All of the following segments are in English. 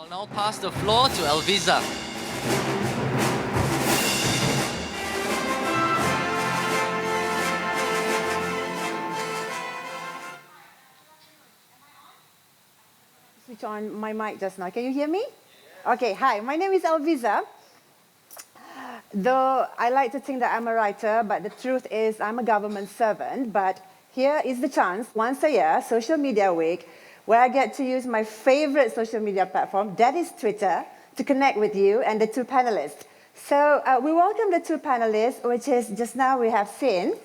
I'll now pass the floor to Elviza. Switch on my mic just now. Can you hear me? Okay, hi. My name is Elviza. Though I like to think that I'm a writer, but the truth is I'm a government servant. But here is the chance, once a year, Social Media Week, where I get to use my favorite social media platform, that is Twitter, to connect with you and the two panelists. So we welcome the two panelists, which is just now we have Sin,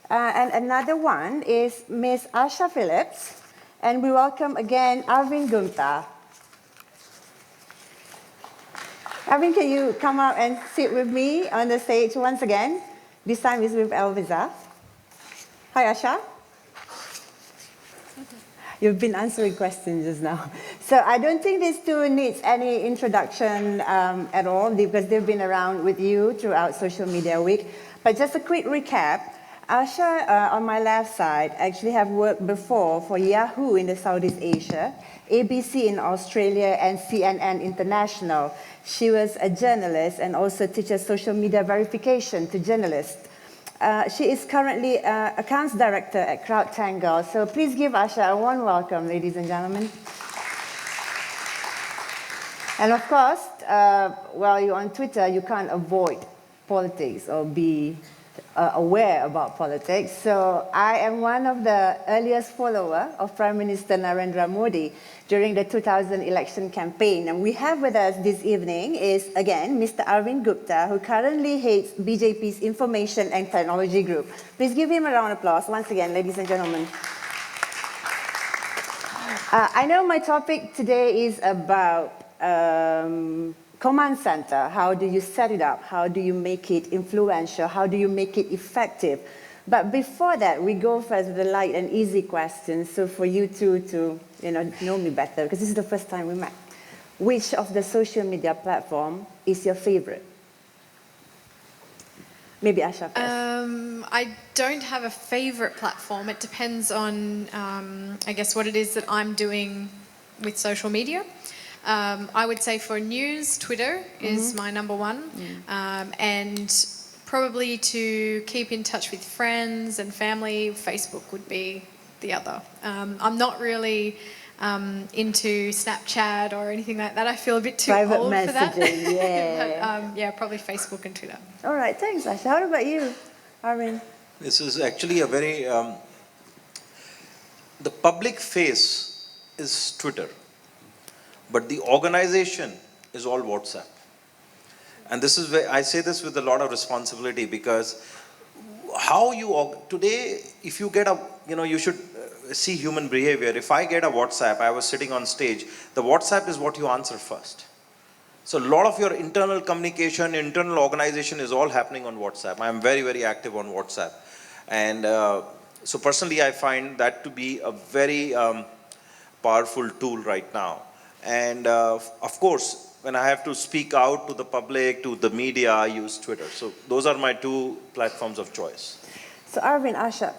and another one is Miss Asha Phillips, and we welcome again Arvind Gupta. Arvind, can you come up and sit with me on the stage once again? This time is with Elviza. Hi, Asha. You've been answering questions just now. So I don't think these two needs any introduction at all because they've been around with you throughout Social Media Week. But just a quick recap. Asha, on my left side, actually have worked before for Yahoo in the Southeast Asia, ABC in Australia, and CNN International. She was a journalist and also teaches social media verification to journalists. She is currently accounts director at CrowdTangle. So please give Asha a warm welcome, ladies and gentlemen. And of course, while you're on Twitter, you can't avoid politics or be aware about politics. So I am one of the earliest followers of Prime Minister Narendra Modi during the 2000 election campaign. And we have with us this evening is, again, Mr. Arvind Gupta, who currently heads BJP's Information and Technology Group. Please give him a round of applause once again, ladies and gentlemen. I know my topic today is about command center. How do you set it up? How do you make it influential? How do you make it effective? But before that, we go first with the light and easy questions. So for you two to know me better, because this is the first time we met. Which of the social media platform is your favorite? Maybe Asha first. I don't have a favorite platform. It depends on, I guess, what it is that I'm doing with social media. I would say for news, Twitter is my number one. And probably to keep in touch with friends and family, Facebook would be the other. I'm not really into Snapchat or anything like that. I feel a bit too Private old messaging, for that. yeah. But, yeah, probably Facebook and Twitter. All right, thanks, Asha. How about you, Arvind? This is actually a very, the public face is Twitter, but the organization is all WhatsApp. And this is where I say this with a lot of responsibility, because how you, today, if you get a, you should see human behavior. If I get a WhatsApp, I was sitting on stage, the WhatsApp is what you answer first. So a lot of your internal communication, internal organization is all happening on WhatsApp. I'm very, very active on WhatsApp. And so personally, I find that to be a very powerful tool right now. And of course, when I have to speak out to the public, to the media, I use Twitter. So those are my two platforms of choice. So Arvind, Asha,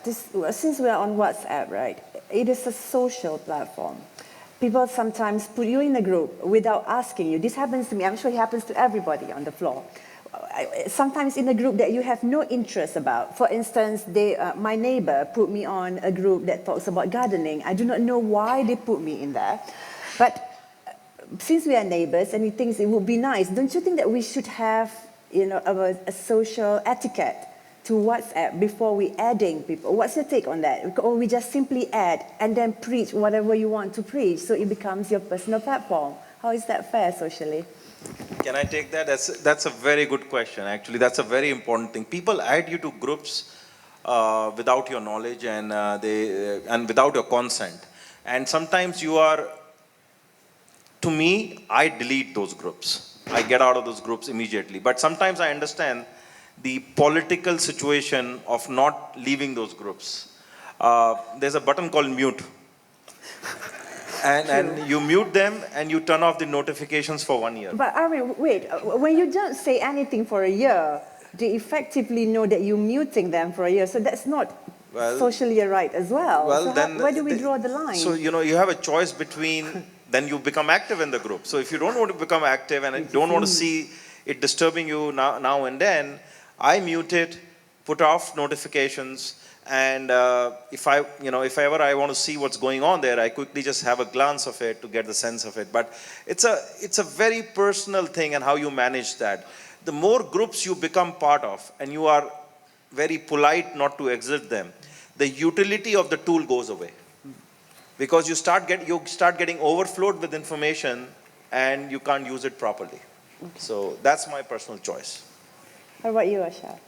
since we are on WhatsApp, right, it is a social platform. People sometimes put you in a group without asking you. This happens to me. I'm sure it happens to everybody on the floor. Sometimes in a group that you have no interest about. For instance, my neighbor put me on a group that talks about gardening. I do not know why they put me in there. But since we are neighbors and he thinks it would be nice, don't you think that we should have a social etiquette to WhatsApp before we adding people? What's your take on that? Or we just simply add and then preach whatever you want to preach so it becomes your personal platform? How is that fair socially? Can I take that? That's a very good question, actually. That's a very important thing. People add you to groups without your knowledge and without your consent. And sometimes to me, I delete those groups. I get out of those groups immediately. But sometimes I understand the political situation of not leaving those groups. There's a button called mute. And you mute them and you turn off the notifications for 1 year. But Arvind, wait, when you don't say anything for a year, they effectively know that you're muting them for a year. So that's not socially right as well. Well, so then where do we draw the line? So, you have a choice between then you become active in the group. So if you don't want to become active and don't want to see it disturbing you now and then, I mute it, put off notifications, and if ever I want to see what's going on there, I quickly just have a glance of it to get the sense of it. But it's a very personal thing and how you manage that. The more groups you become part of, and you are very polite not to exit them, the utility of the tool goes away. Because you start getting overflowed with information and you can't use it properly. Okay. So that's my personal choice. How about you, Asha?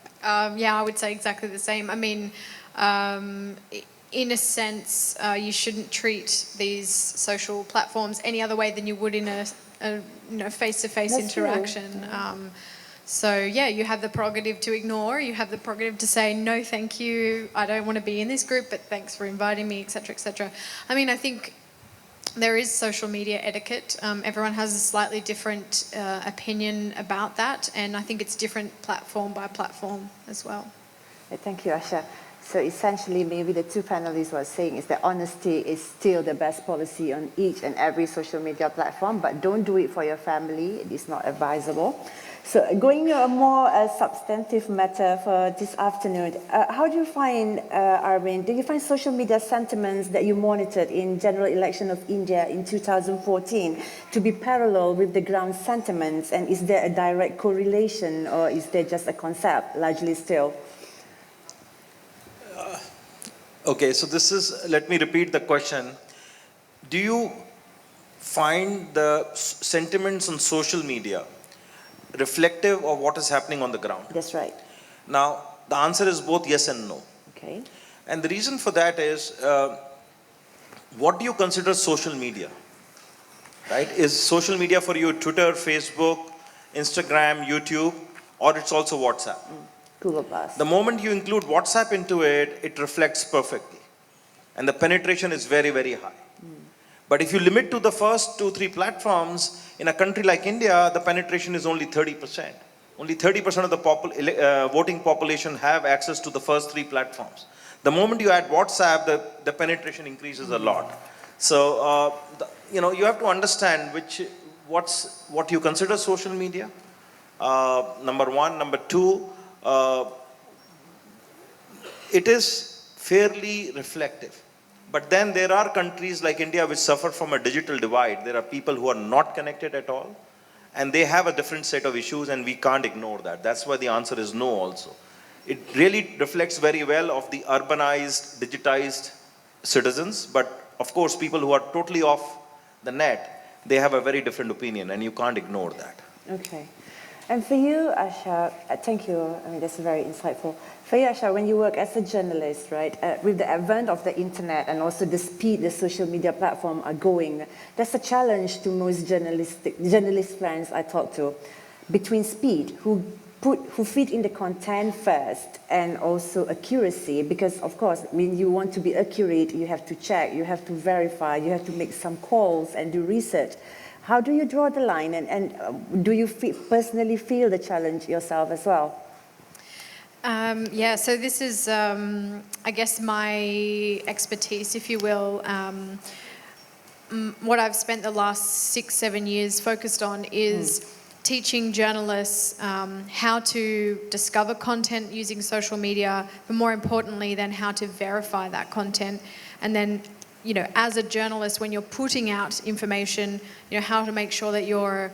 Yeah, I would say exactly the same. I mean, in a sense, you shouldn't treat these social platforms any other way than you would in a face-to-face interaction. So yeah, you have the prerogative to ignore, you have the prerogative to say, no, thank you, I don't want to be in this group, but thanks for inviting me, etc., etc. I mean, I think there is social media etiquette. Everyone has a slightly different opinion about that, and I think it's different platform by platform as well. Thank you, Asha. So essentially, maybe the two panelists were saying is that honesty is still the best policy on each and every social media platform, but don't do it for your family. It is not advisable. So going to a more substantive matter for this afternoon, how do you find, Arvind, do you find social media sentiments that you monitored in general election of India in 2014 to be parallel with the ground sentiments? And is there a direct correlation, or is there just a concept, largely still? Okay, so let me repeat the question. Do you find the sentiments on social media reflective of what is happening on the ground? That's right. Now, the answer is both yes and no. Okay. And the reason for that is, what do you consider social media? Right? Is social media for you Twitter, Facebook, Instagram, YouTube, or it's also WhatsApp? Google Plus. The moment you include WhatsApp into it, it reflects perfectly. And the penetration is very, very high. But if you limit to the first 2-3 platforms, in a country like India, the penetration is only 30%. Only 30% of the voting population have access to the first 3 platforms. The moment you add WhatsApp, the penetration increases a lot. So, you have to understand what you consider social media, number one. Number two, it is fairly reflective. But then there are countries like India which suffer from a digital divide. There are people who are not connected at all, and they have a different set of issues, and we can't ignore that. That's why the answer is no also. It really reflects very well of the urbanized, digitized citizens, but of course people who are totally off the net, they have a very different opinion, and you can't ignore that. Okay. And for you, Asha, thank you. I mean, that's very insightful. For you, Asha, when you work as a journalist, right, with the advent of the internet and also the speed the social media platform are going, that's a challenge to most journalist friends I talk to, between speed, who feed in the content first, and also accuracy, because of course, when you want to be accurate, you have to check, you have to verify, you have to make some calls and do research. How do you draw the line, and do you personally feel the challenge yourself as well? Yeah, so this is, I guess, my expertise, if you will. What I've spent the last 6-7 years focused on is teaching journalists how to discover content using social media, but more importantly, then how to verify that content, and then, as a journalist, when you're putting out information, how to make sure that you're,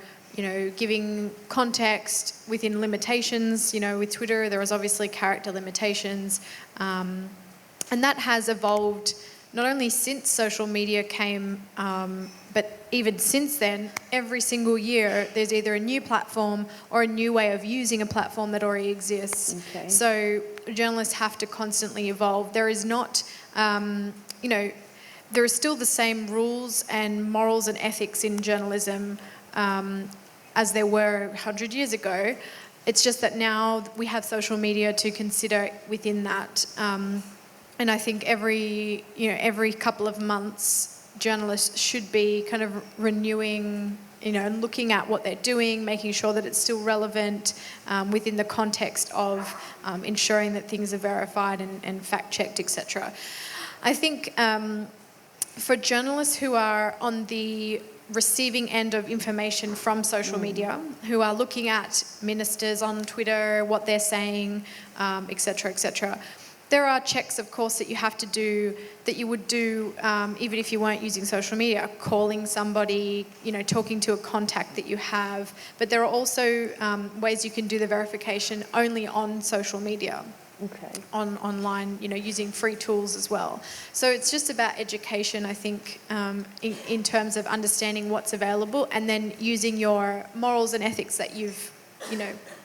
giving context within limitations. With Twitter, there is obviously character limitations. And that has evolved not only since social media came, but even since then, every single year, there's either a new platform or a new way of using a platform that already exists. Okay. So journalists have to constantly evolve. There is not, there are still the same rules and morals and ethics in journalism as there were 100 years ago. It's just that now we have social media to consider within that. And I think every couple of months, journalists should be kind of renewing, looking at what they're doing, making sure that it's still relevant within the context of ensuring that things are verified and fact-checked, etc. I think for journalists who are on the receiving end of information from social media, who are looking at ministers on Twitter, what they're saying, etc., etc. There are checks, of course, that you have to do, that you would do even if you weren't using social media, calling somebody, talking to a contact that you have. But there are also ways you can do the verification only on social media. Okay. Online, using free tools as well. So it's just about education, I think, in terms of understanding what's available and then using your morals and ethics that you've,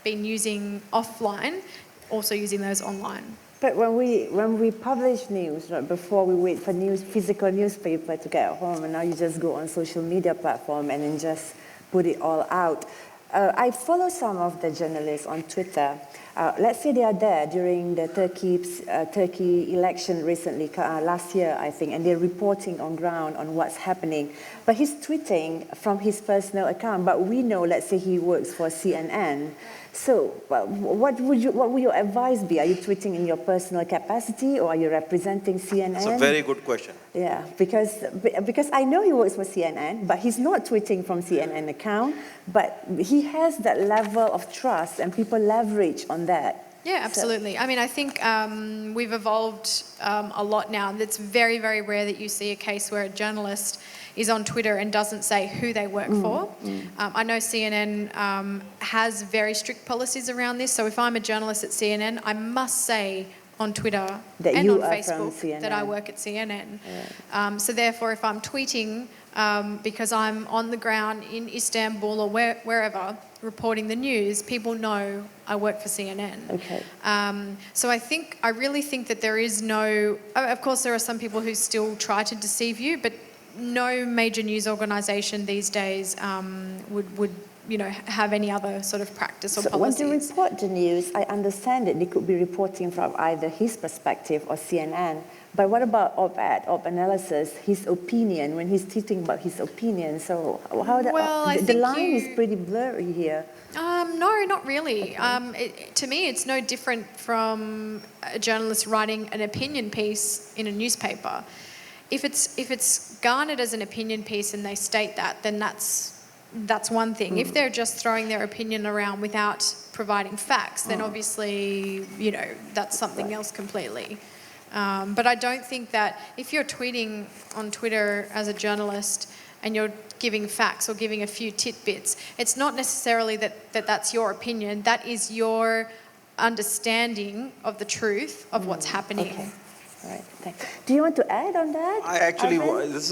been using offline, also using those online. But when we publish news, right, before we wait for physical newspaper to get home, and now you just go on social media platform and then just put it all out. I follow some of the journalists on Twitter. Let's say they are there during the Turkey election recently, last year, I think, and they're reporting on ground on what's happening. But he's tweeting from his personal account. But we know, let's say he works for CNN. So what would your advice be? Are you tweeting in your personal capacity or are you representing CNN? It's a very good question. Yeah, because I know he works for CNN, but he's not tweeting from CNN account, but he has that level of trust and people leverage on that. Yeah, absolutely. I mean, I think we've evolved a lot now. It's very, very rare that you see a case where a journalist is on Twitter and doesn't say who they work for. I know CNN has very strict policies around this. So if I'm a journalist at CNN, I must say on Twitter that and you on are Facebook from CNN. that I work at CNN. Yeah. So therefore, if I'm tweeting because I'm on the ground in Istanbul or wherever reporting the news, people know I work for CNN. Okay. So I really think that there is no, of course there are some people who still try to deceive you, but no major news organisation these days would have any other sort of practice or policies. When they report the news, I understand that they could be reporting from either his perspective or CNN. But what about op analysis, his opinion, when he's tweeting about his opinion? So the line is pretty blurry here. No, not really. Okay. To me, it's no different from a journalist writing an opinion piece in a newspaper. If it's garnered as an opinion piece and they state that, then that's one thing. If they're just throwing their opinion around without providing facts, then obviously, that's something else completely. But I don't think that if you're tweeting on Twitter as a journalist and you're giving facts or giving a few tidbits, it's not necessarily that's your opinion. That is your understanding of the truth of what's happening. Okay. All right. Thanks. Do you want to add on that? I actually, Arvind? this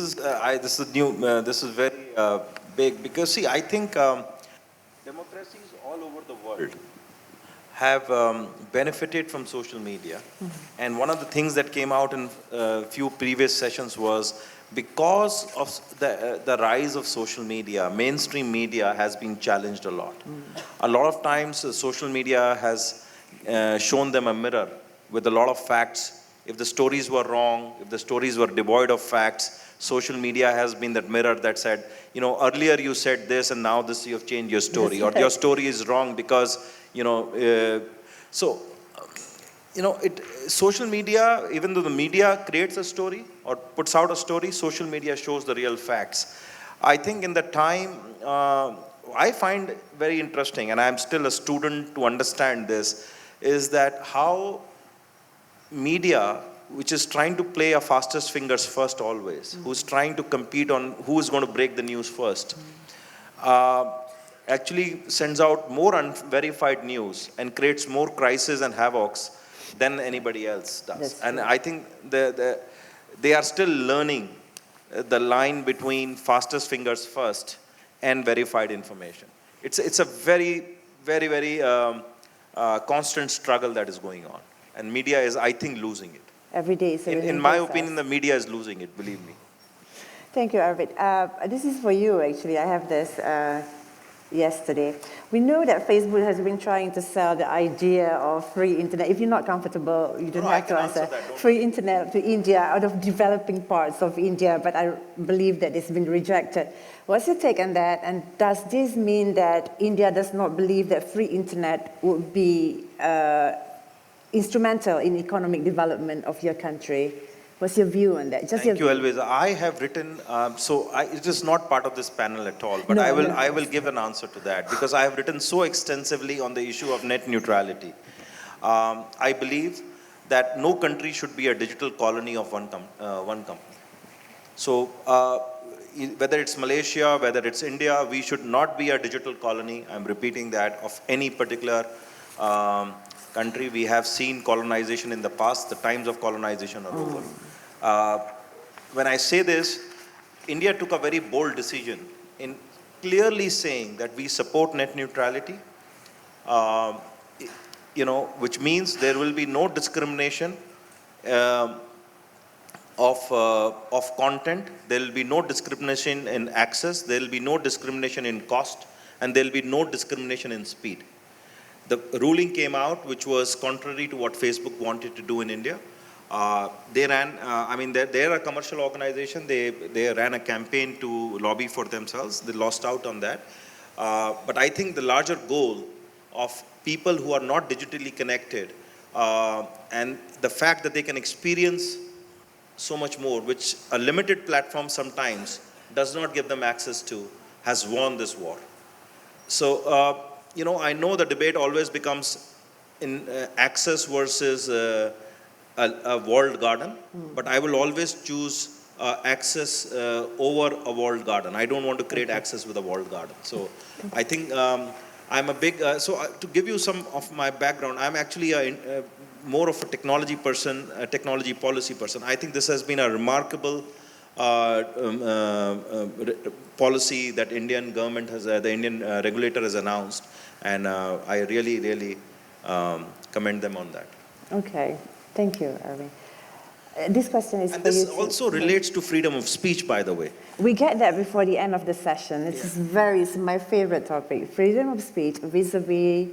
is new. This is very big because see, I think democracies all over the world have benefited from social media, and one of the things that came out in a few previous sessions was because of the rise of social media, mainstream media has been challenged a lot. A lot of times, social media has shown them a mirror with a lot of facts. If the stories were wrong, if the stories were devoid of facts, social media has been that mirror that said, earlier you said this and now this you have changed your story, or your story is wrong because, social media, even though the media creates a story or puts out a story, social media shows the real facts. I think in the time, I find very interesting, and I'm still a student to understand this, is that how media, which is trying to play a fastest fingers first always, who's trying to compete on who is going to break the news first, actually sends out more unverified news and creates more crisis and havocs than anybody else does. And I think they are still learning the line between fastest fingers first and verified information. It's a very, very, very constant struggle that is going on. And media is, I think, losing it. Every day is a learning in my process. opinion, the media is losing it, believe me. Thank you, Arvind. This is for you, actually. I have this yesterday. We know that Facebook has been trying to sell the idea of free internet. If you're not comfortable, you don't have to answer. Free internet to India, out of developing parts of India, but I believe that it's been rejected. What's your take on that? And does this mean that India does not believe that free internet would be instrumental in economic development of your country? What's your view on that? Just Thank you, your view. Elvis. I have written, it is not part of this panel at all, but No, I no. will give an answer to that because I have written so extensively on the issue of net neutrality. I believe that no country should be a digital colony of one company. So whether it's Malaysia, whether it's India, we should not be a digital colony. I'm repeating that of any particular country. We have seen colonization in the past. The times of colonization are over. When I say this, India took a very bold decision in clearly saying that we support net neutrality, uh, which means there will be no discrimination of content. There will be no discrimination in access. There will be no discrimination in cost, and there will be no discrimination in speed. The ruling came out, which was contrary to what Facebook wanted to do in India. They ran, they're a commercial organization. They ran a campaign to lobby for themselves. They lost out on that. But I think the larger goal of people who are not digitally connected and the fact that they can experience so much more, which a limited platform sometimes does not give them access to, has won this war. So, I know the debate always becomes in access versus a walled garden, but I will always choose access over a walled garden. I don't want to create access with a walled garden. So I think I'm a big, to give you some of my background, I'm actually more of a technology person, a technology policy person. I think this has been a remarkable policy that Indian government has, the Indian regulator has announced, and I really, really commend them on that. Okay, thank you, Arvind. This question is And for you this too. also relates to freedom of speech, by the way. We get that before the end of the session. It's my favorite topic, freedom of speech vis-a-vis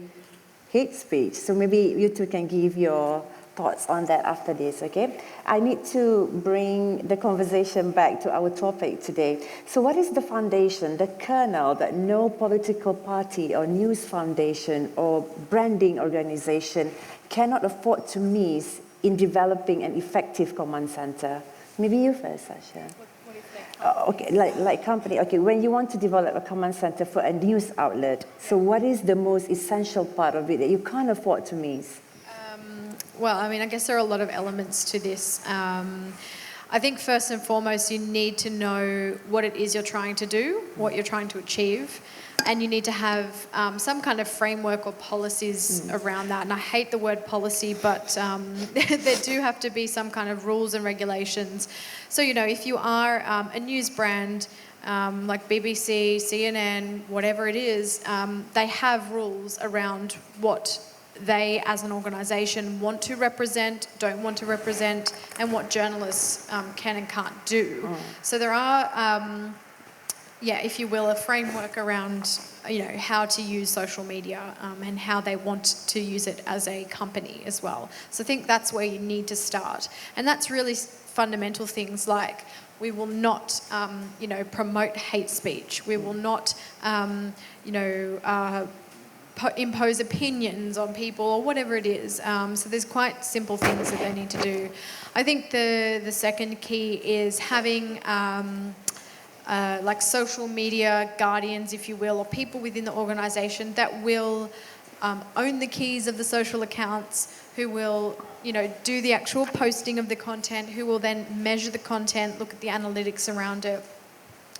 hate speech. So maybe you two can give your thoughts on that after this, okay? I need to bring the conversation back to our topic today. So what is the foundation, the kernel that no political party or news foundation or branding organization cannot afford to miss in developing an effective command center? Maybe you first, Sasha. Okay, like company. Okay, when you want to develop a command center for a news outlet, so what is the most essential part of it that you can't afford to miss? Well, I guess there are a lot of elements to this. I think first and foremost, you need to know what it is you're trying to do, what you're trying to achieve, and you need to have some kind of framework or policies around that. And I hate the word policy, but there do have to be some kind of rules and regulations. So, if you are a news brand, like BBC, CNN, whatever it is, they have rules around what they as an organisation want to represent, don't want to represent, and what journalists can and can't do. So there are, if you will, a framework around how to use social media and how they want to use it as a company as well. So I think that's where you need to start. And that's really fundamental things like we will not, promote hate speech. We will not, impose opinions on people or whatever it is. So there's quite simple things that they need to do. I think the second key is having like social media guardians, if you will, or people within the organisation that will own the keys of the social accounts, who will do the actual posting of the content, who will then measure the content, look at the analytics around it,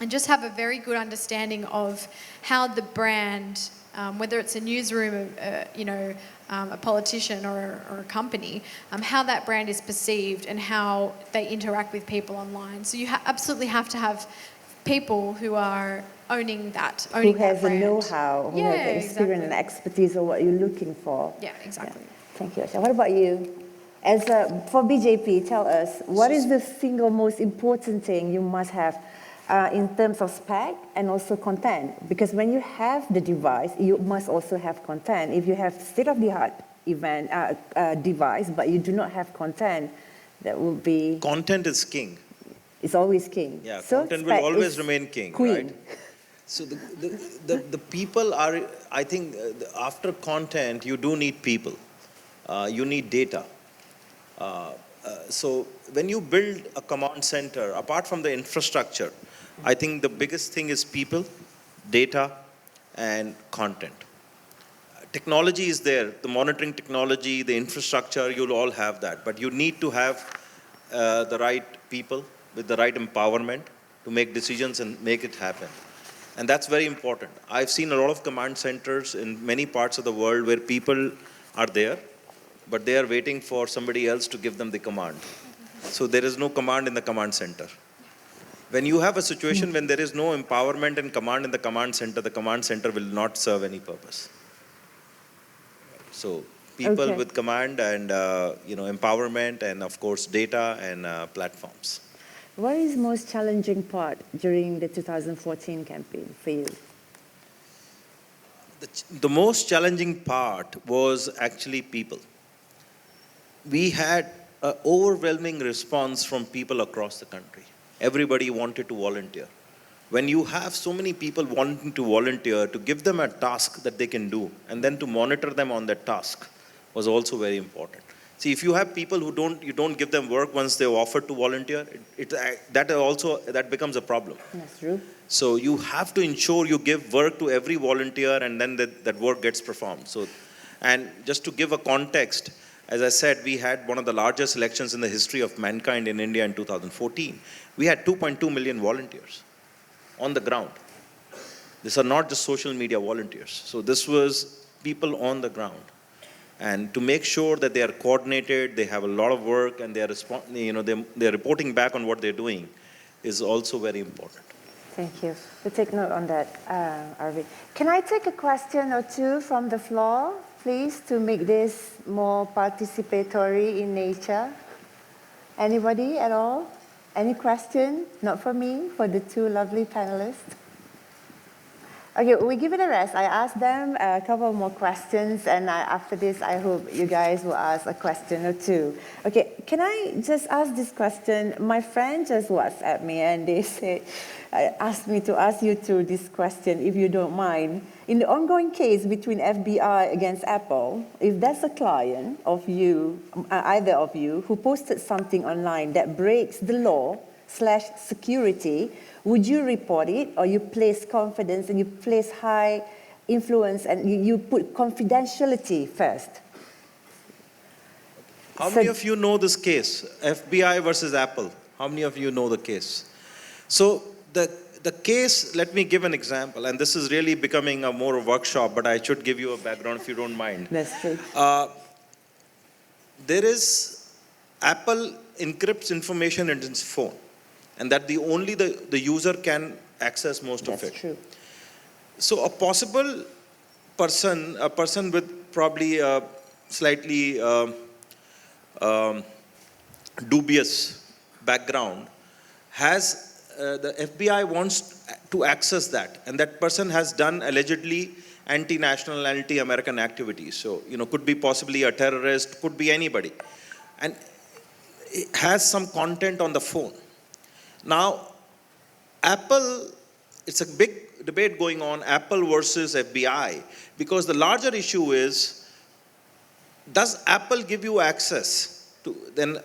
and just have a very good understanding of how the brand, whether it's a newsroom, a politician or a company, how that brand is perceived and how they interact with people online. So you absolutely have to have people who are owning that brand. Who has the know-how, who has the experience and expertise of what you're looking for. Yeah, exactly. Yeah. Thank you, Asha. What about you? For BJP, tell us, what is the single most important thing you must have in terms of spec and also content? Because when you have the device, you must also have content. If you have state-of-the-art device, but you do not have content, that will be... Content is king. It's always king. Yeah, so content will always remain king, queen. right? So the people are, I think, after content, you do need people. You need data. So when you build a command center, apart from the infrastructure, I think the biggest thing is people, data, and content. Technology is there, the monitoring technology, the infrastructure, you'll all have that. But you need to have the right people with the right empowerment to make decisions and make it happen. And that's very important. I've seen a lot of command centers in many parts of the world where people are there, but they are waiting for somebody else to give them the command. So there is no command in the command center. When you have a situation when there is no empowerment and command in the command center will not serve any purpose. So people with command and empowerment and of course data and platforms. What is most challenging part during the 2014 campaign for you? The most challenging part was actually people. We had an overwhelming response from people across the country. Everybody wanted to volunteer. When you have so many people wanting to volunteer, to give them a task that they can do, and then to monitor them on that task was also very important. See, if you have people who you don't give them work once they've offered to volunteer, that becomes a problem. That's true. So you have to ensure you give work to every volunteer and then that work gets performed. So, and just to give a context, as I said, we had one of the largest elections in the history of mankind in India in 2014. We had 2.2 million volunteers on the ground. These are not just social media volunteers. So this was people on the ground. And to make sure that they are coordinated, they have a lot of work, and they are they're reporting back on what they're doing is also very important. Thank you. We'll take note on that, Arvind. Can I take a question or two from the floor, please, to make this more participatory in nature? Anybody at all? Any question? Not for me, for the two lovely panelists. Okay, we give it a rest. I asked them a couple more questions, and after this, I hope you guys will ask a question or two. Okay, can I just ask this question? My friend just WhatsApped me, and they asked me to ask you two this question, if you don't mind. In the ongoing case between FBI against Apple, if there's a client of you, either of you, who posted something online that breaks the law/security, would you report it, or you place confidence and you place high influence and you put confidentiality first? How many of you know this case, FBI versus Apple? How many of you know the case? So the case, let me give an example, and this is really becoming a more workshop, but I should give you a background if you don't mind. That's true. Apple encrypts information in its phone, and that only the user can access most of it. That's true. So a possible person, a person with probably a slightly dubious background, has the FBI wants to access that, and that person has done allegedly anti-national, anti-American activities. So, could be possibly a terrorist, could be anybody, and it has some content on the phone. Now, Apple, it's a big debate going on, Apple versus FBI, because the larger issue is, does Apple give you access to, then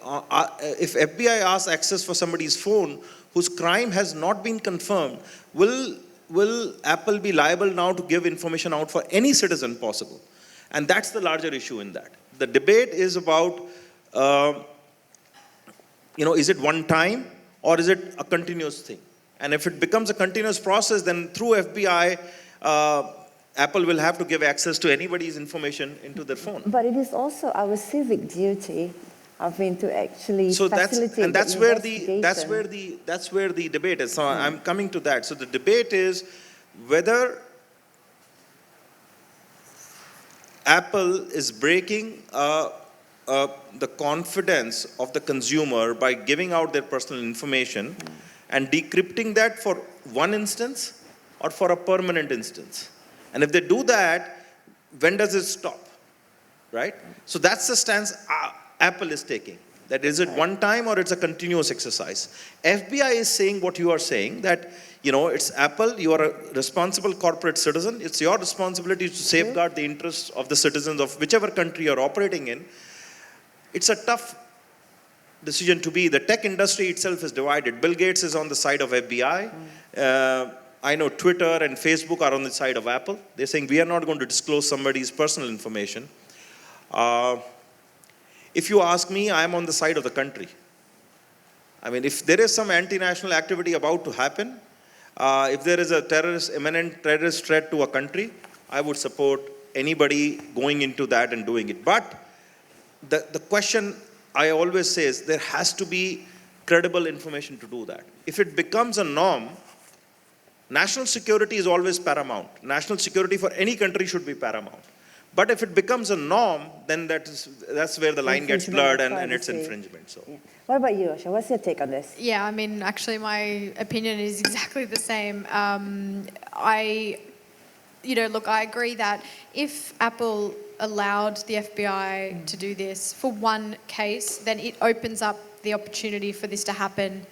if FBI asks access for somebody's phone whose crime has not been confirmed, will Apple be liable now to give information out for any citizen possible? And that's the larger issue in that. The debate is about, is it one time or is it a continuous thing? And if it becomes a continuous process, then through FBI, Apple will have to give access to anybody's information into their phone. But it is also our civic duty, to actually facilitate that's where the debate is. So I'm coming to that. So the debate is whether Apple is breaking the confidence of the consumer by giving out their personal information and decrypting that for one instance or for a permanent instance. And if they do that, when does it stop? Right? So that's the stance Apple is taking. That is it one time or it's a continuous exercise. FBI is saying what you are saying, that it's Apple, you are a responsible corporate citizen, it's your responsibility to safeguard the interests of the citizens of whichever country you're operating in. It's a tough decision to be. The tech industry itself is divided. Bill Gates is on the side of FBI. I know Twitter and Facebook are on the side of Apple. They're saying we are not going to disclose somebody's personal information. If you ask me, I'm on the side of the country. I mean, if there is some anti-national activity about to happen, if there is a imminent terrorist threat to a country, I would support anybody going into that and doing it. But the question I always say is there has to be credible information to do that. If it becomes a norm, national security is always paramount. National security for any country should be paramount. But if it becomes a norm, then that's where the line gets blurred and it's infringement. So. Yeah. What about you, Asha? What's your take on this? Yeah, I mean, actually, my opinion is exactly the same. Look, I agree that if Apple allowed the FBI to do this for one case, then it opens up the opportunity for this to happen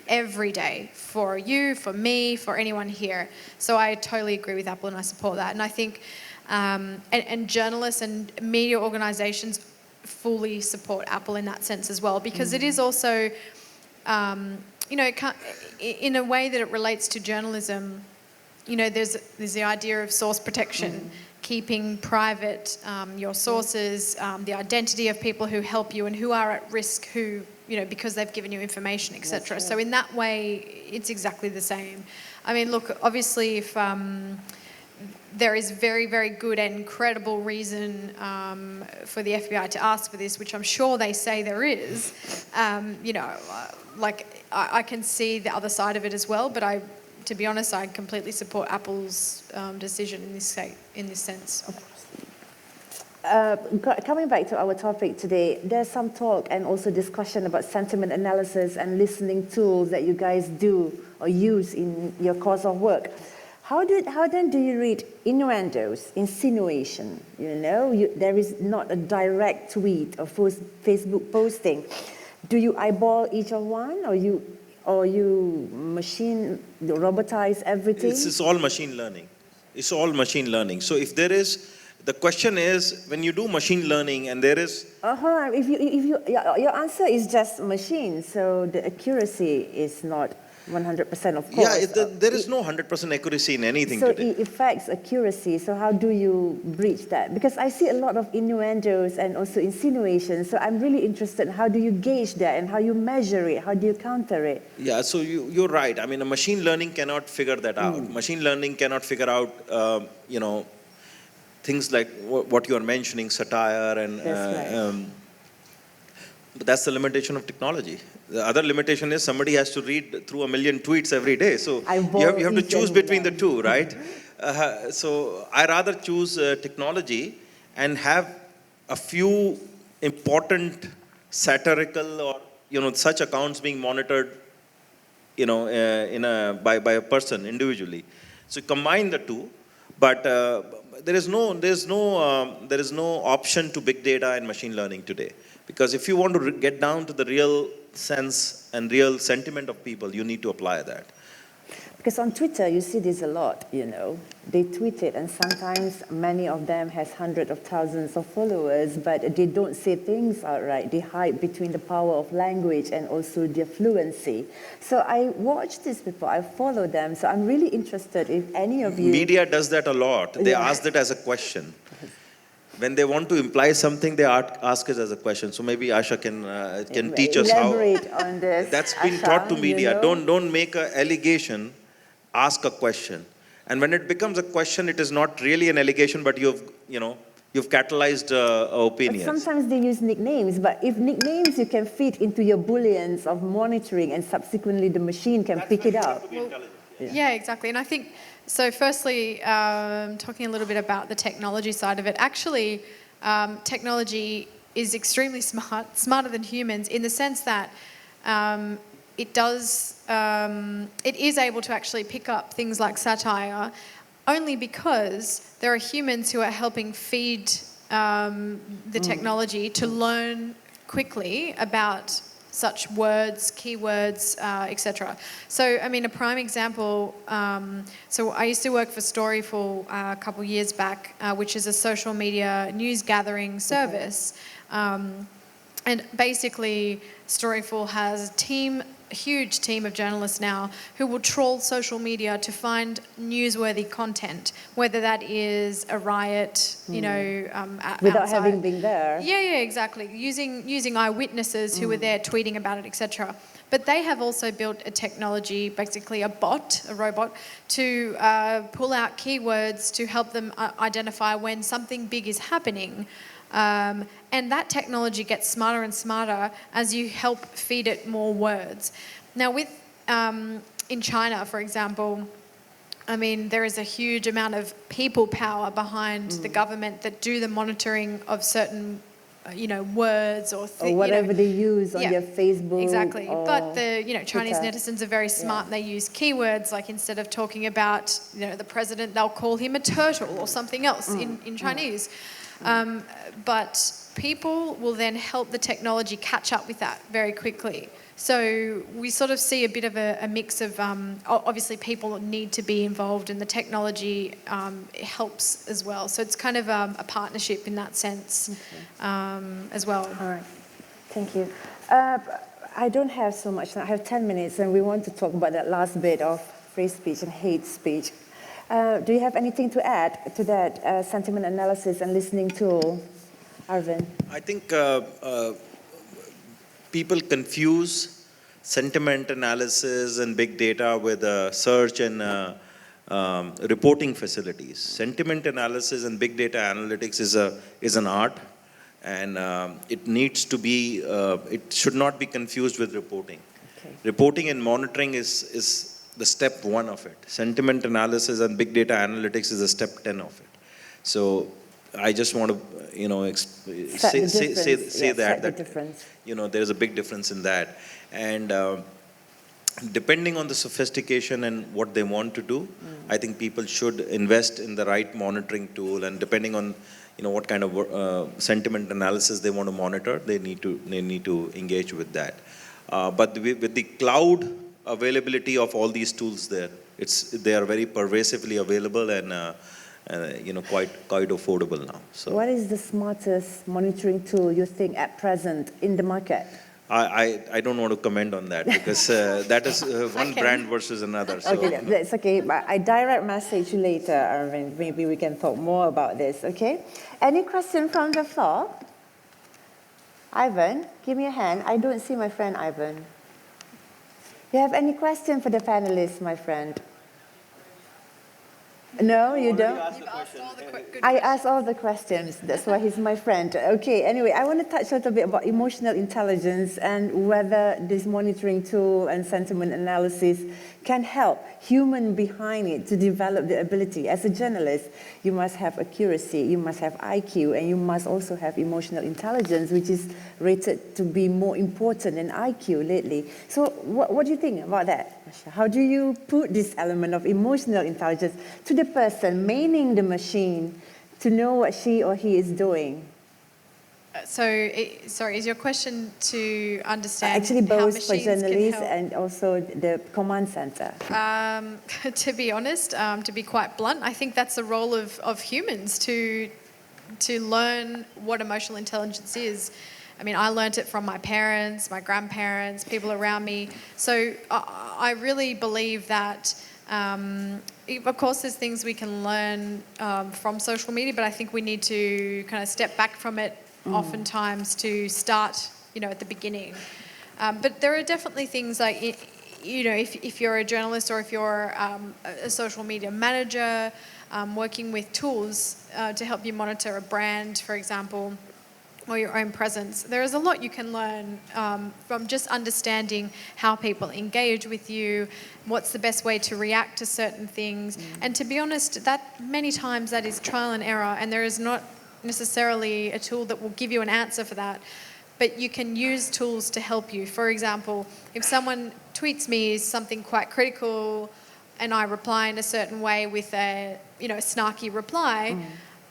every day for you, for me, for anyone here. So I totally agree with Apple and I support that. And I think, and journalists and media organizations fully support Apple in that sense as well, because it is also, in a way that it relates to journalism, there's the idea of source protection, keeping private your sources, the identity of people who help you and who are at risk, who, because they've given you information, etc. Right. So in that way, it's exactly the same. I mean, look, obviously, if there is very, very good and credible reason for the FBI to ask for this, which I'm sure they say there is, I can see the other side of it as well, but to be honest, I completely support Apple's decision in this sense. Coming back to our topic today, there's some talk and also discussion about sentiment analysis and listening tools that you guys do or use in your course of work. How then do you read innuendos, insinuation? There is not a direct tweet or Facebook posting. Do you eyeball each of one, or you robotize everything? It's all machine learning. It's all machine learning. So if there is, the question is, when you do machine learning and there is... Your answer is just machine, so the accuracy is not 100%, of course. Yeah, there is no 100% accuracy in anything so today. It affects accuracy. So how do you breach that? Because I see a lot of innuendos and also insinuations. So I'm really interested in how do you gauge that and how you measure it? How do you counter it? Yeah, so you're right. I mean, a machine learning cannot figure that out. Machine learning cannot figure out, things like what you're mentioning, satire and... But that's the limitation of technology. The other limitation is somebody has to read through 1 million tweets every day. So you have to choose between the two, right? So I rather choose technology and have a few important satirical or such accounts being monitored, by a person individually. So combine the two, but there is no option to big data and machine learning today. Because if you want to get down to the real sense and real sentiment of people, you need to apply that. Because on Twitter, you see this a lot, They tweet it, and sometimes many of them has hundreds of thousands of followers, but they don't say things outright. They hide between the power of language and also their fluency. So I watch these people, I follow them, so I'm really interested if any of you... Media does that a lot. They ask that as a question. When they want to imply something, they ask it as a question. So maybe Asha can teach us how. Elaborate on this. That's been taught to media. Don't make an allegation, ask a question. And when it becomes a question, it is not really an allegation, but you've catalyzed opinions. But sometimes they use nicknames, but if nicknames you can feed into your booleans of monitoring, and subsequently the machine can pick it up. Yeah, exactly. And I think. So firstly, talking a little bit about the technology side of it, actually technology is extremely smarter than humans in the sense that it is able to actually pick up things like satire only because there are humans who are helping feed the technology to learn quickly about such words, keywords, etc. So, I mean, a prime example, so I used to work for Storyful a couple of years back, which is a social media news gathering service. And basically, Storyful has a huge team of journalists now who will trawl social media to find newsworthy content, whether that is a riot, Without outside. having been there. Yeah, exactly. Using eyewitnesses who were there tweeting about it, etc. But they have also built a technology, basically a robot, to pull out keywords to help them identify when something big is happening. And that technology gets smarter and smarter as you help feed it more words. Now, in China, for example, I mean, there is a huge amount of people power behind the government that do the monitoring of certain, words or whatever they use on their Facebook. Exactly. But the Chinese Twitter. netizens are very smart and they use keywords, like instead of talking about the president, they'll call him a turtle or something else in Chinese. But people will then help the technology catch up with that very quickly. So we sort of see a bit of a mix of, obviously people need to be involved and the technology helps as well. So it's kind of a partnership in that sense as well. All right, thank you. I don't have so much now. I have 10 minutes and we want to talk about that last bit of free speech and hate speech. Do you have anything to add to that sentiment analysis and listening tool, Arvind? I think people confuse sentiment analysis and big data with search and reporting facilities. Sentiment analysis and big data analytics is an art, and it needs to be, it should not be confused with reporting. Okay. Reporting and monitoring is the step 1 of it. Sentiment analysis and big data analytics is the step 10 of it. So I just want to, say that there's a big difference in that, and depending on the sophistication and what they want to do, I think people should invest in the right monitoring tool, and depending on what kind of sentiment analysis they want to monitor, they need to engage with that. But with the cloud availability of all these tools they are very pervasively available and quite affordable now. So what is the smartest monitoring tool you think at present in the market? I don't want to comment on that because that is one brand versus another. So. Okay, that's okay. But I direct message you later, Arvind. Maybe we can talk more about this, okay? Any question from the floor? Ivan, give me a hand. I don't see my friend Ivan. You have any question for the panelists, my friend? No, you don't? I asked all the questions. That's why he's my friend. Okay, anyway, I want to touch a little bit about emotional intelligence and whether this monitoring tool and sentiment analysis can help human behind it to develop the ability. As a journalist, you must have accuracy, you must have IQ, and you must also have emotional intelligence, which is rated to be more important than IQ lately. So what do you think about that, Masha? How do you put this element of emotional intelligence to the person manning the machine to know what she or he is doing? Sorry, is your question to understand Actually, how both for machines can journalists help? and also the command center. To be honest, to be quite blunt, I think that's the role of humans to learn what emotional intelligence is. I mean, I learnt it from my parents, my grandparents, people around me. So I really believe that, of course, there's things we can learn from social media, but I think we need to kind of step back from it oftentimes to start, at the beginning. But there are definitely things like, if you're a journalist or if you're a social media manager, working with tools to help you monitor a brand, for example, or your own presence. There is a lot you can learn from just understanding how people engage with you, what's the best way to react to certain things. And to be honest, that many times that is trial and error, and there is not necessarily a tool that will give you an answer for that. But you can use tools to help you. For example, if someone tweets me something quite critical and I reply in a certain way with a snarky reply,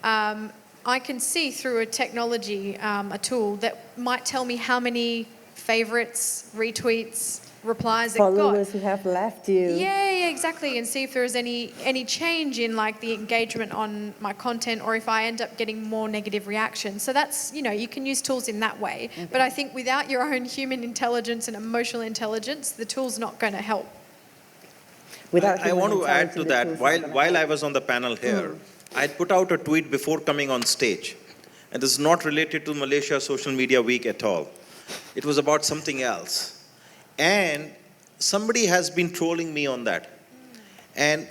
I can see through a technology, a tool that might tell me how many favorites, retweets, replies it got. Followers who have left you. Yeah, exactly. And see if there is any change in like the engagement on my content, or if I end up getting more negative reactions. So that's, you can use tools in that way. Okay. But I think without your own human intelligence and emotional intelligence, the tool's not going to help. I want to add to that. While I was on the panel here, I had put out a tweet before coming on stage. And this is not related to Malaysia Social Media Week at all. It was about something else. And somebody has been trolling me on that. And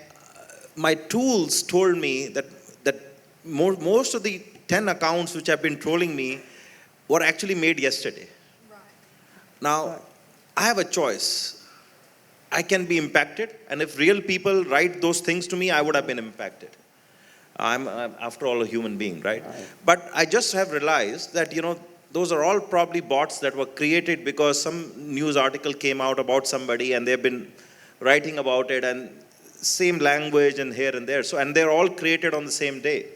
my tools told me that most of the 10 accounts which have been trolling me were actually made yesterday. Right. Now, I have a choice. I can be impacted, and if real people write those things to me, I would have been impacted. I'm after all, a human being, right? But I just have realized that, those are all probably bots that were created because some news article came out about somebody and they've been writing about it, and same language and here and there. So, and they're all created on the same day.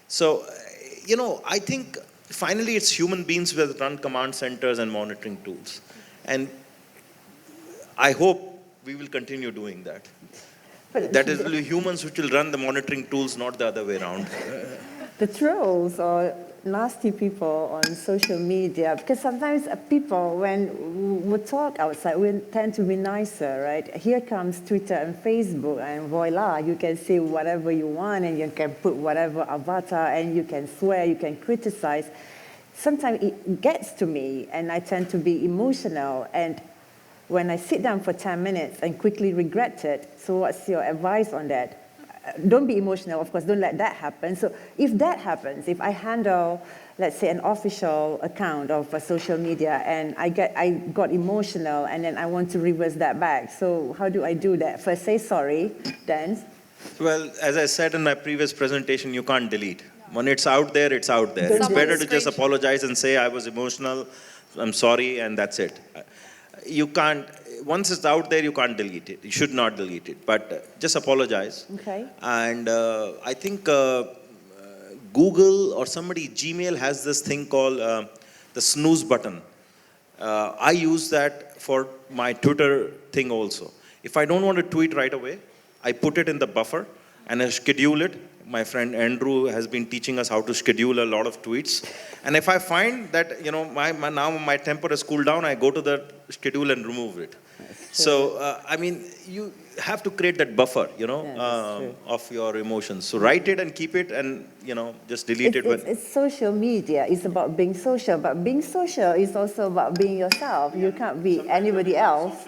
So, I think finally it's human beings that run command centers and monitoring tools. And I hope we will continue doing that. That is humans which will run the monitoring tools, not the other way around. The trolls or nasty people on social media, because sometimes people, when we talk outside, we tend to be nicer, right? Here comes Twitter and Facebook, and voila, you can say whatever you want, and you can put whatever avatar, and you can swear, you can criticize. Sometimes it gets to me, and I tend to be emotional, and when I sit down for 10 minutes and quickly regret it, so what's your advice on that? Don't be emotional, of course, don't let that happen. So if that happens, if I handle, let's say, an official account of social media and I got emotional and then I want to reverse that back, so how do I do that? First say sorry, then? Well, as I said in my previous presentation, you can't delete. When it's out there, it's out there. It's better to just apologize and say, I was emotional, I'm sorry, and that's it. You can't, once it's out there, you can't delete it. You should not delete it, but just apologize. Okay. And I think Google or somebody, Gmail has this thing called the snooze button. I use that for my Twitter thing also. If I don't want to tweet right away, I put it in the buffer and I schedule it. My friend Andrew has been teaching us how to schedule a lot of tweets. And if I find that, now my temper has cooled down, I go to the schedule and remove it. So, you have to create that buffer, of your emotions. So write it and keep it and, just delete it. It's social media. It's about being social. But being social is also about being yourself. You can't be anybody else.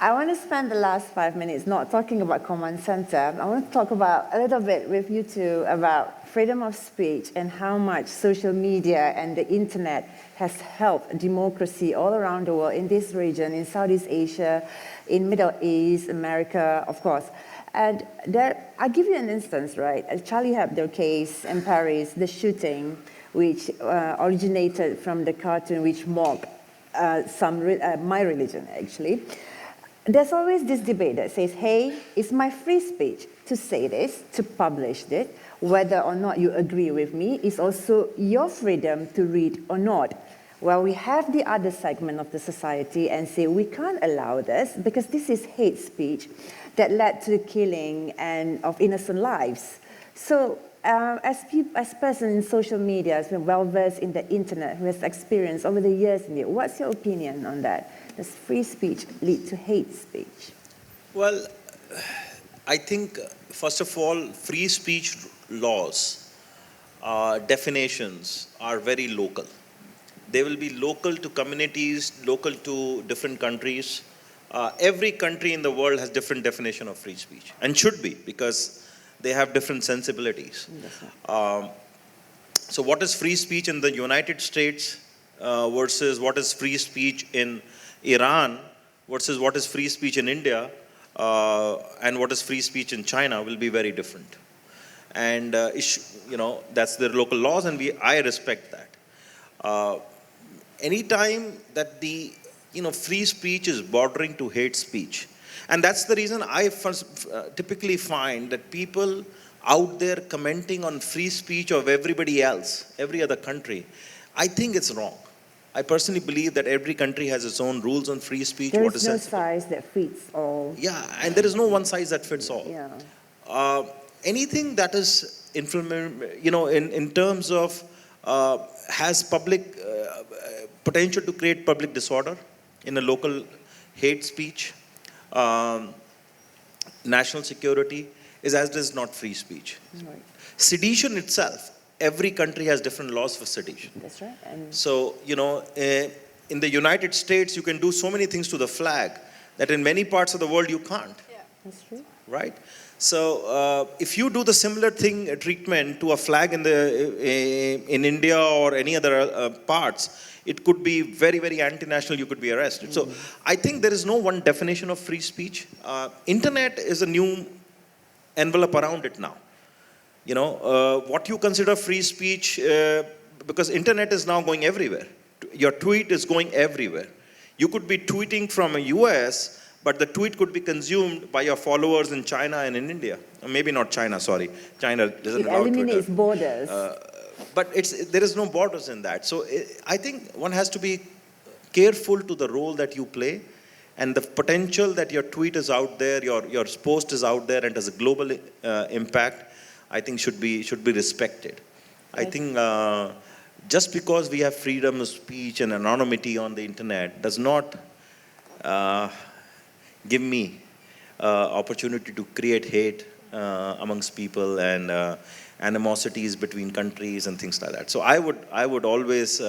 I want to spend the last 5 minutes not talking about command center. I want to talk about a little bit with you two about freedom of speech and how much social media and the internet has helped democracy all around the world, in this region, in Southeast Asia, in Middle East, America, of course. And I'll give you an instance, right? Charlie Hebdo case in Paris, the shooting, which originated from the cartoon which mocked my religion, actually. There's always this debate that says, hey, it's my free speech to say this, to publish this. Whether or not you agree with me is also your freedom to read or not. Well, we have the other segment of the society and say we can't allow this because this is hate speech that led to the killing of innocent lives. So as a person in social media, as well-versed in the internet, who has experience over the years in it, what's your opinion on that? Does free speech lead to hate speech? Well, I think, first of all, free speech laws, definitions are very local. They will be local to communities, local to different countries. Every country in the world has different definition of free speech, and should be, because they have different sensibilities. So what is free speech in the United States versus what is free speech in Iran versus what is free speech in India and what is free speech in China will be very different. And that's their local laws, and I respect that. Anytime that the free speech is bordering to hate speech, and that's the reason I typically find that people out there commenting on free speech of everybody else, every other country, I think it's wrong. I personally believe that every country has its own rules on free speech. There what is is no sensible. size that fits all. Yeah, and there is no one size that fits all. Yeah. Anything that is in terms of has public potential to create public disorder in a local hate speech, national security, is as it is not free speech. Right. Sedition itself, every country has different laws for sedition. That's right. And So, in the United States, you can do so many things to the flag that in many parts of the world you can't, that's true. right? So, if you do the similar thing, treatment to a flag in India or any other parts, it could be very, very anti-national, you could be arrested. So, I think there is no one definition of free speech. Internet is a new envelope around it now. What you consider free speech, because internet is now going everywhere. Your tweet is going everywhere. You could be tweeting from a US, but the tweet could be consumed by your followers in China and in India. Maybe not China, sorry. China doesn't It allow eliminates Twitter. borders. But there is no borders in that. So I think one has to be careful to the role that you play, and the potential that your tweet is out there, your post is out there and has a global impact, I think should be respected. Right. I think just because we have freedom of speech and anonymity on the internet does not give me opportunity to create hate amongst people and animosities between countries and things like that. So I would always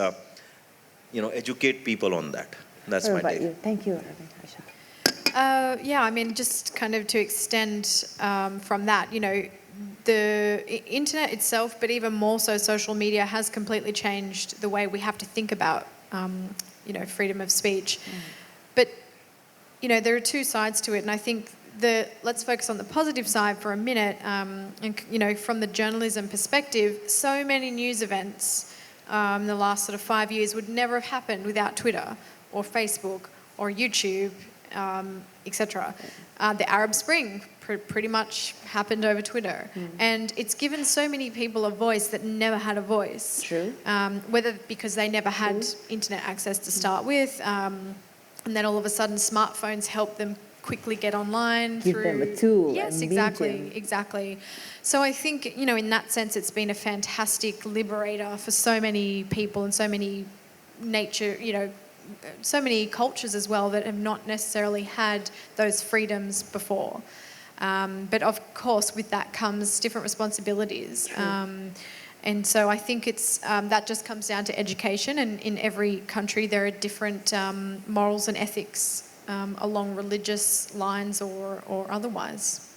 educate people on that. That's What my about take. you? Thank you, Asha. Yeah, I mean, just kind of to extend from that, the internet itself, but even more so social media, has completely changed the way we have to think about, freedom of speech. But, there are two sides to it, and I think let's focus on the positive side for a minute. And, from the journalism perspective, so many news events in the last sort of 5 years would never have happened without Twitter or Facebook or YouTube, etc. The Arab Spring pretty much happened over Twitter. And it's given so many people a voice that never had a voice. True. Whether because they never had internet access to start with, and then all of a sudden smartphones help them quickly get online. Give through, them a tool. Yes, and exactly, exactly. So I think, in that sense, it's been a fantastic liberator for so many people and so many so many cultures as well that have not necessarily had those freedoms before. But of course, with that comes different responsibilities. And so I think it's that just comes down to education, and in every country there are different morals and ethics along religious lines or otherwise.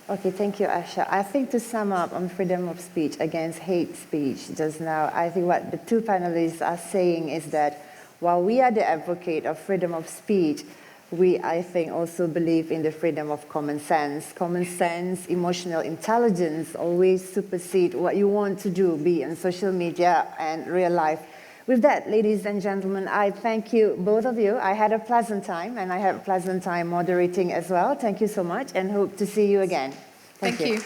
Okay, thank you, Asha. I think to sum up on freedom of speech against hate speech just now, I think what the two panelists are saying is that while we are the advocate of freedom of speech, we, I think, also believe in the freedom of common sense. Common sense, emotional intelligence always supersede what you want to do, be on social media and real life. With that, ladies and gentlemen, I thank you, both of you. I had a pleasant time, and I had a pleasant time moderating as well. Thank you so much, and hope to see you again. Thank you.